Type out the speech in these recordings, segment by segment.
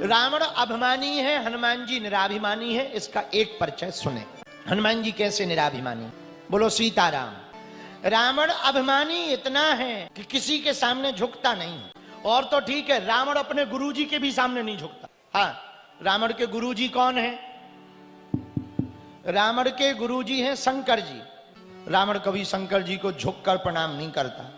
रावण अभिमानी है, हनुमान जी निराभिमानी है। इसका एक परिचय सुने। हनुमान जी कैसे निराभिमानी? बोलो सीताराम। रावण अभिमानी इतना है कि किसी के सामने झुकता नहीं है। और तो ठीक है, रावण अपने गुरुजी के भी सामने नहीं झुकता। हाँ, रावण के गुरुजी कौन है? रावण के गुरुजी हैं शंकर जी। रावण कभी शंकर जी को झुककर प्रणाम नहीं करता।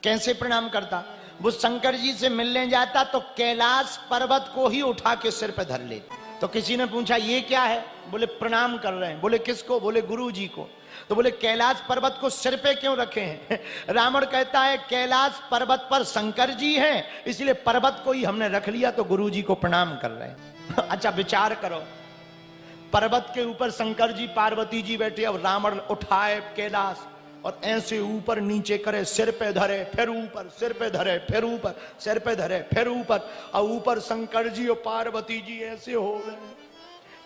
कैसे प्रणाम करता? वो शंकर जी से मिलने जाता तो कैलाश पर्वत को ही उठा के सिर पे धर लेता। तो किसी ने पूछा ये क्या है? बोले प्रणाम कर रहे हैं। बोले किसको? बोले गुरु जी को। तो बोले कैलाश पर्वत को सिर पे क्यों रखे हैं? रावण कहता है कैलाश पर्वत पर शंकर जी हैं, इसलिए पर्वत को ही हमने रख लिया तो गुरु जी को प्रणाम कर रहे हैं। अच्छा विचार करो, पर्वत के ऊपर शंकर जी पार्वती जी बैठे, अब रावण उठाए कैलाश और ऐसे ऊपर नीचे करे, सिर पे धरे फिर ऊपर, सिर पे धरे फिर ऊपर, सिर पे धरे फिर ऊपर, और ऊपर शंकर जी और पार्वती जी ऐसे हो गए।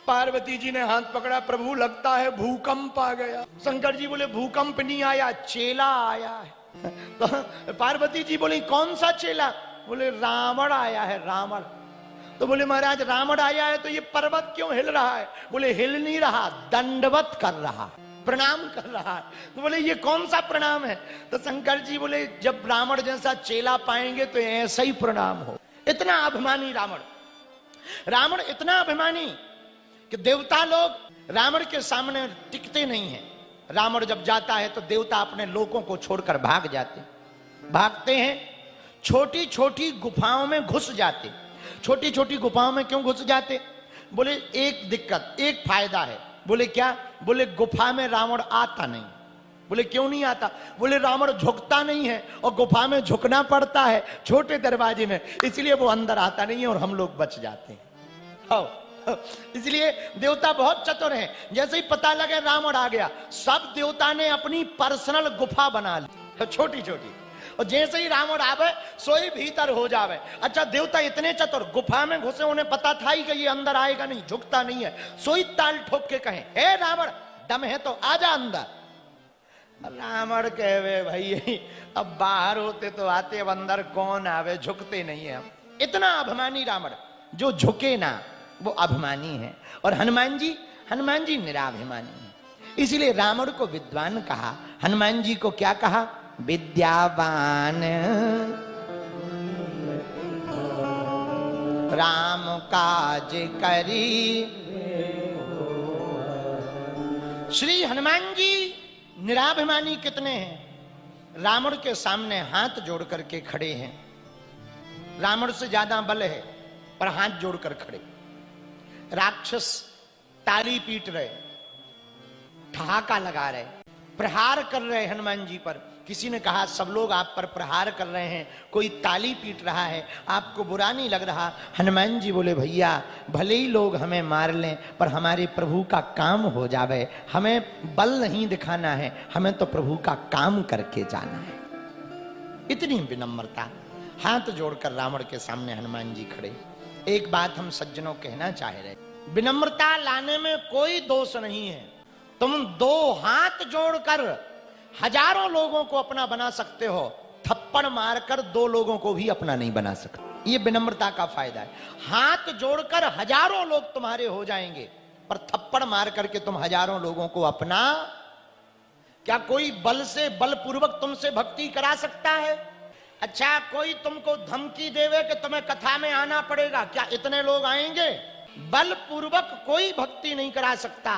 पार्वती जी ने हाथ पकड़ा, प्रभु लगता है भूकंप आ गया। शंकर जी बोले भूकंप नहीं आया, चेला आया है। तो पार्वती जी बोली कौन सा चेला? बोले रावण आया है, रावण। तो बोले महाराज रावण आया है तो ये पर्वत क्यों हिल रहा है? बोले हिल नहीं रहा, दंडवत कर रहा, प्रणाम कर रहा है। तो बोले ये कौन सा प्रणाम है? तो शंकर जी बोले जब रावण जैसा चेला पाएंगे तो ऐसा ही प्रणाम हो। इतना अभिमानी रावण। रावण इतना अभिमानी कि देवता लोग रावण के सामने टिकते नहीं हैं। रावण जब जाता है तो देवता अपने लोगों को छोड़कर भाग जाते, भागते हैं, छोटी छोटी गुफाओं में घुस जाते। छोटी छोटी गुफाओं में क्यों घुस जाते? बोले एक दिक्कत, एक फायदा है। बोले क्या? बोले गुफा में रावण आता नहीं। बोले क्यों नहीं आता? बोले रावण झुकता नहीं है और गुफा में झुकना पड़ता है छोटे दरवाजे में, इसलिए वो अंदर आता नहीं है और हम लोग बच जाते हैं। इसलिए देवता बहुत चतुर हैं। जैसे ही पता लगे रावण आ गया, सब देवता ने अपनी पर्सनल गुफा बना ली छोटी छोटी, और जैसे ही रावण आवे सोई भीतर हो जावे। अच्छा देवता इतने चतुर, गुफा में घुसे, उन्हें पता था ही कि ये अंदर आएगा नहीं, झुकता नहीं है। सोई ताल ठोक के कहें हे रावण दम है तो आजा अंदर। रावण कहे भाई अब बाहर होते तो आते, अब अंदर कौन आवे, झुकते नहीं है हम। इतना अभिमानी रावण, जो झुके ना वो अभिमानी है। और हनुमान जी निराभिमानी है। इसीलिए रावण को विद्वान कहा, हनुमान जी को क्या कहा? विद्यावान। राम काज करी। श्री हनुमान जी निराभिमानी कितने हैं? रावण के सामने हाथ जोड़ करके खड़े हैं। रावण से ज्यादा बल है पर हाथ जोड़कर खड़े। राक्षस ताली पीट रहे, ठहाका लगा रहे, प्रहार कर रहे हनुमान जी पर। किसी ने कहा सब लोग आप पर प्रहार कर रहे हैं, कोई ताली पीट रहा है, आपको बुरा नहीं लग रहा? हनुमान जी बोले भैया भले ही लोग हमें मार लें पर हमारे प्रभु का काम हो जावे, हमें बल नहीं दिखाना है, हमें तो प्रभु का काम करके जाना है। इतनी विनम्रता। हाथ जोड़कर रावण के सामने हनुमान जी खड़े। एक बात हम सज्जनों कहना चाह रहे, विनम्रता लाने में कोई दोष नहीं है। तुम दो हाथ जोड़कर हजारों लोगों को अपना बना सकते हो, थप्पड़ मारकर दो लोगों को भी अपना नहीं बना सकते। ये विनम्रता का फायदा है। हाथ जोड़कर हजारों लोग तुम्हारे हो जाएंगे पर थप्पड़ मार करके तुम हजारों लोगों को अपना, क्या कोई बल से बलपूर्वक तुमसे भक्ति करा सकता है? अच्छा कोई तुमको धमकी देवे कि तुम्हें कथा में आना पड़ेगा, क्या इतने लोग आएंगे? बलपूर्वक कोई भक्ति नहीं करा सकता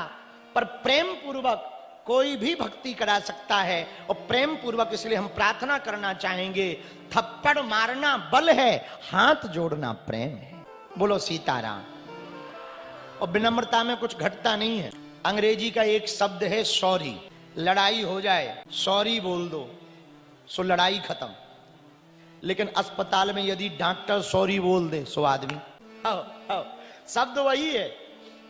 पर प्रेम पूर्वक कोई भी भक्ति करा सकता है। और प्रेम पूर्वक इसलिए हम प्रार्थना करना चाहेंगे, थप्पड़ मारना बल है, हाथ जोड़ना प्रेम है। बोलो सीताराम। और विनम्रता में कुछ घटता नहीं है। अंग्रेजी का एक शब्द है सॉरी। लड़ाई हो जाए सॉरी बोल दो सो लड़ाई खत्म। लेकिन अस्पताल में यदि डॉक्टर सॉरी बोल दे सो आदमी, शब्द वही है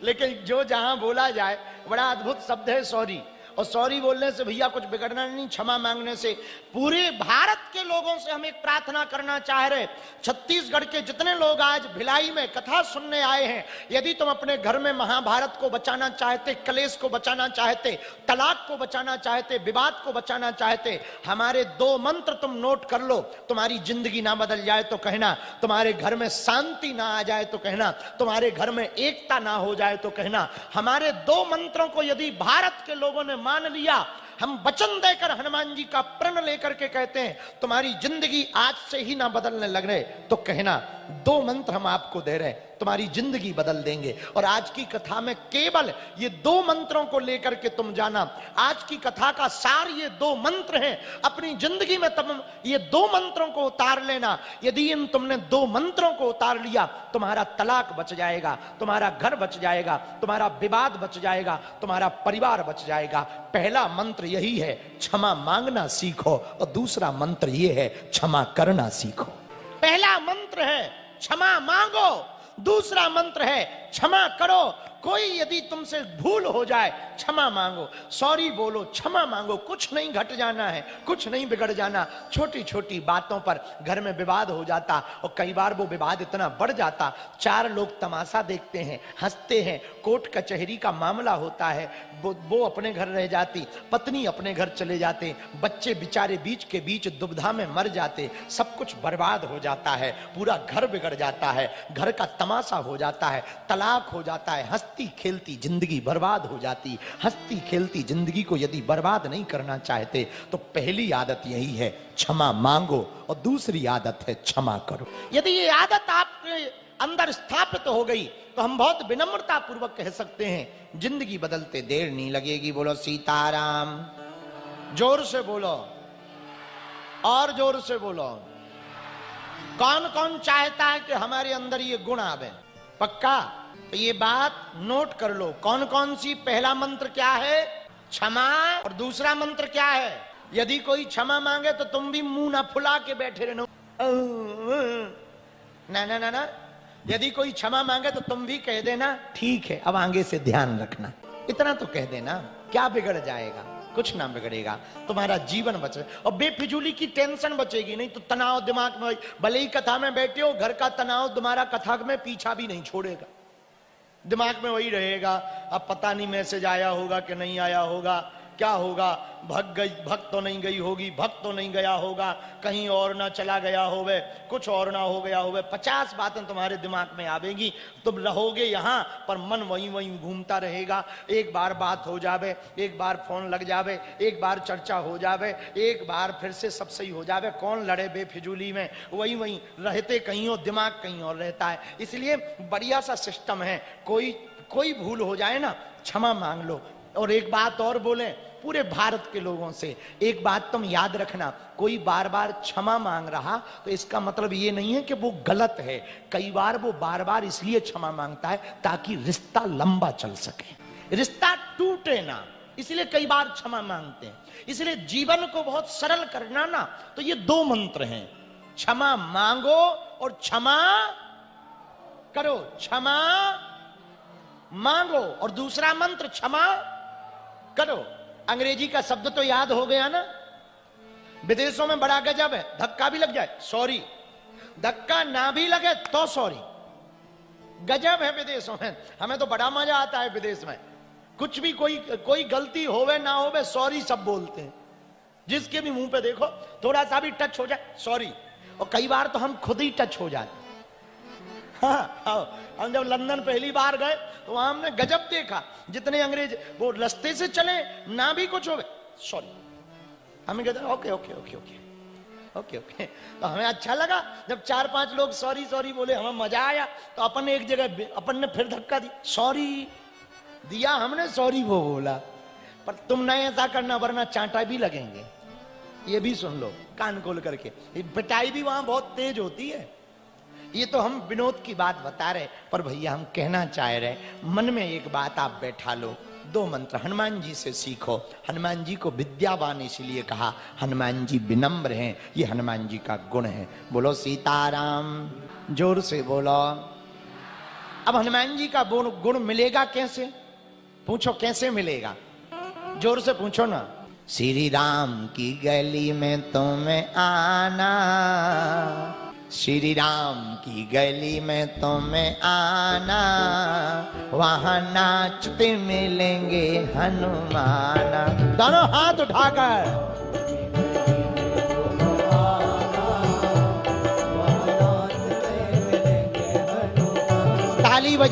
लेकिन जो जहां बोला जाए, बड़ा अद्भुत शब्द है सॉरी। और सॉरी बोलने से भैया कुछ बिगड़ना नहीं, क्षमा मांगने से। पूरे भारत के लोगों से हम एक प्रार्थना करना चाह रहे, छत्तीसगढ़ के जितने लोग आज भिलाई में कथा सुनने आए हैं, यदि तुम अपने घर में महाभारत को बचाना चाहते, कलेश को बचाना चाहते, तलाक को बचाना चाहते, विवाद को बचाना चाहते, हमारे 2 मंत्र तुम नोट कर लो। तुम्हारी जिंदगी ना बदल जाए तो कहना, तुम्हारे घर में शांति ना आ जाए तो कहना, तुम्हारे घर में एकता ना हो जाए तो कहना। हमारे 2 मंत्रों को यदि भारत के लोगों ने मान लिया, हम वचन देकर हनुमान जी का प्रण लेकर के कहते हैं तुम्हारी जिंदगी आज से ही ना बदलने लग रहे, तो कहना 2 मंत्र हम आपको दे रहे, तुम्हारी जिंदगी बदल देंगे। और आज की कथा में केवल ये 2 मंत्रों को लेकर के तुम जाना। आज की कथा का सार ये 2 मंत्र हैं। अपनी जिंदगी में तुम ये 2 मंत्रों को उतार लेना। यदि इन तुमने 2 मंत्रों को उतार लिया, तुम्हारा तलाक बच जाएगा, तुम्हारा घर बच जाएगा, तुम्हारा विवाद बच जाएगा, तुम्हारा परिवार बच जाएगा। पहला मंत्र यही है, क्षमा मांगना सीखो, और दूसरा मंत्र ये है, क्षमा करना सीखो। पहला मंत्र है क्षमा मांगो, दूसरा मंत्र है क्षमा करो। कोई यदि तुमसे भूल हो जाए, क्षमा मांगो, सॉरी बोलो, क्षमा मांगो। कुछ नहीं घट जाना है, कुछ नहीं बिगड़ जाना। छोटी छोटी बातों पर घर में विवाद हो जाता, और कई बार वो विवाद इतना बढ़ जाता, 4 लोग तमाशा देखते हैं, हंसते हैं, कोर्ट कचहरी का मामला होता है, वो अपने घर रह जाती, पत्नी अपने घर चले जाते, बच्चे बेचारे बीच के बीच दुविधा में मर जाते, सब कुछ बर्बाद हो जाता है, पूरा घर बिगड़ जाता है, घर का तमाशा हो जाता है, तलाक हो जाता है, हंसती खेलती जिंदगी बर्बाद हो जाती। हंसती खेलती जिंदगी को यदि बर्बाद नहीं करना चाहते तो पहली आदत यही है, क्षमा मांगो, और दूसरी आदत है क्षमा करो। यदि ये आदत आपके अंदर स्थापित हो गई तो हम बहुत विनम्रता पूर्वक कह सकते हैं, जिंदगी बदलते देर नहीं लगेगी। बोलो सीताराम, जोर से बोलो, और जोर से बोलो। कौन कौन चाहता है कि हमारे अंदर ये गुण आवे? पक्का? तो ये बात नोट कर लो। कौन कौन सी? पहला मंत्र क्या है? क्षमा। और दूसरा मंत्र क्या है? यदि कोई क्षमा मांगे तो तुम भी मुंह ना फुला के बैठे रहना, ना ना ना ना। यदि कोई क्षमा मांगे तो तुम भी कह देना ठीक है, अब आगे से ध्यान रखना। इतना तो कह देना, क्या बिगड़ जाएगा? कुछ ना बिगड़ेगा, तुम्हारा जीवन बचे, और बेफिजूली की टेंशन बचेगी नहीं तो तनाव दिमाग में, भले ही कथा में बैठे हो, घर का तनाव तुम्हारा कथा में पीछा भी नहीं छोड़ेगा, दिमाग में वही रहेगा। अब पता नहीं मैसेज आया होगा कि नहीं आया होगा, क्या होगा, भग तो नहीं गई होगी, भग तो नहीं गया होगा, कहीं और ना चला गया होवे, कुछ और ना हो गया होवे, 50 बातें तुम्हारे दिमाग में आवेगी। तुम रहोगे यहाँ पर मन वहीं वहीं घूमता रहेगा। एक बार बात हो जावे, एक बार फोन लग जावे, एक बार चर्चा हो जावे, एक बार फिर से सब सही हो जावे, कौन लड़े बेफिजूली में, वहीं वहीं रहते कहीं और, दिमाग कहीं और रहता है। इसलिए बढ़िया सा सिस्टम है, कोई भूल हो जाए ना, क्षमा मांग लो। और एक बात और बोले पूरे भारत के लोगों से, एक बात तुम याद रखना, कोई बार बार क्षमा मांग रहा तो इसका मतलब ये नहीं है कि वो गलत है। कई बार वो बार बार इसलिए क्षमा मांगता है ताकि रिश्ता लंबा चल सके, रिश्ता टूटे ना, इसलिए कई बार क्षमा मांगते हैं। इसलिए जीवन को बहुत सरल करना ना, तो ये 2 मंत्र हैं, क्षमा मांगो और क्षमा करो। क्षमा मांगो और दूसरा मंत्र क्षमा करो। अंग्रेजी का शब्द तो याद हो गया ना। विदेशों में बड़ा गजब है, धक्का भी लग जाए सॉरी, धक्का ना भी लगे तो सॉरी। गजब है विदेशों में। हमें तो बड़ा मजा आता है विदेश में, कुछ भी कोई गलती होवे ना होवे सॉरी सब बोलते हैं। जिसके भी मुंह पे देखो थोड़ा सा भी टच हो जाए सॉरी, और कई बार तो हम खुद ही टच हो जाते। हाँ, हम जब लंदन पहली बार गए तो वहां हमने गजब देखा, जितने अंग्रेज वो रास्ते से चले ना भी कुछ हो गए सॉरी, हमें कहते okay okay okay okay okay okay. तो हमें अच्छा लगा जब 4-5 लोग सॉरी सॉरी बोले, हमें मजा आया। तो अपन एक जगह अपन ने फिर धक्का दी, सॉरी दिया हमने, सॉरी वो बोला। पर तुम नहीं ऐसा करना वरना चांटा भी लगेंगे, ये भी सुन लो कान खोल करके। पिटाई भी वहां बहुत तेज होती है। ये तो हम विनोद की बात बता रहे, पर भैया हम कहना चाह रहे, मन में एक बात आप बैठा लो। 2 मंत्र हनुमान जी से सीखो। हनुमान जी को विद्यावान इसलिए कहा, हनुमान जी विनम्र हैं, ये हनुमान जी का गुण है। बोलो सीताराम, जोर से बोलो। अब हनुमान जी का गुण मिलेगा कैसे? पूछो कैसे मिलेगा? जोर से पूछो ना। श्री राम की गली में तुम्हें आना, श्री राम की गली में तुम्हें आना, वहां नाचते मिलेंगे हनुमाना। दोनों हाथ उठाकर ताली बजा।